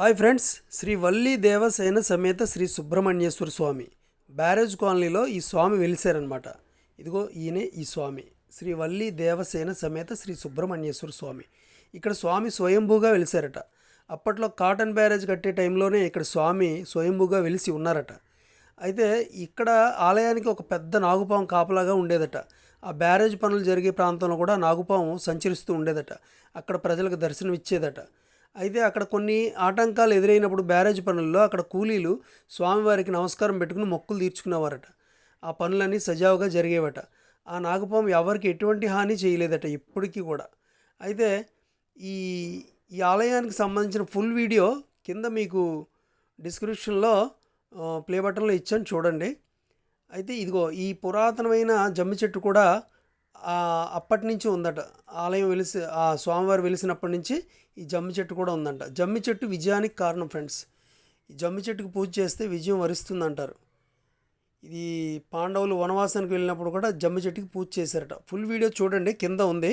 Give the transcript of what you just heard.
Hi friends, Shri Valli Devasena సమేత శ్రీ సుబ్రహ్మణ్యేశ్వర స్వామి barrage కాలనీలో ఈ స్వామి వెలిసారనమాట. ఇదిగో ఈయనే ఈ స్వామి, శ్రీ వల్లి దేవసేన సమేత శ్రీ సుబ్రహ్మణ్యేశ్వర స్వామి. ఇక్కడ స్వామి స్వయంభూగా వెలిసారట. అప్పట్లో కాటన్ బ్యారేజ్ కట్టే టైంలోనే ఇక్కడ స్వామి స్వయంభూగా వెలిసి ఉన్నారట. అయితే ఇక్కడ ఆలయానికి ఒక పెద్ద నాగుపాము కాపలాగా ఉండేదట. ఆ బ్యారేజ్ పనులు జరిగే ప్రాంతంలో కూడా నాగుపాము సంచరిస్తూ ఉండేదట. అక్కడ ప్రజలకు దర్శనం ఇచ్చేదట. అయితే అక్కడ కొన్ని ఆటంకాలు ఎదురైనప్పుడు బ్యారేజ్ పనుల్లో అక్కడ కూలీలు స్వామివారికి నమస్కారం పెట్టుకుని మొక్కులు తీర్చుకునేవారట. ఆ పనులన్నీ సజావుగా జరిగేవట. ఆ నాగపాము ఎవరికి ఎటువంటి హాని చేయలేదట ఇప్పటికీ కూడా. అయితే ఈ ఈ ఆలయానికి సంబంధించిన ఫుల్ వీడియో కింద మీకు డిస్క్రిప్షన్లో ప్లే బటన్లో ఇచ్చాను, చూడండి. అయితే ఇదిగో ఈ పురాతనమైన జమ్మి చెట్టు కూడా అప్పటి నుంచి ఉందట. ఆలయం వెలిసి ఆ స్వామివారు వెలిసినప్పటి నుంచి ఈ జమ్మి చెట్టు కూడా ఉందంట. జమ్మి చెట్టు విజయానికి కారణం ఫ్రెండ్స్. ఈ జమ్మి చెట్టుకు పూజ చేస్తే విజయం వరిస్తుందంటారు. ఇది పాండవులు వనవాసానికి వెళ్ళినప్పుడు కూడా జమ్మి చెట్టుకి పూజ చేశారట. ఫుల్ వీడియో చూడండి, కింద ఉంది.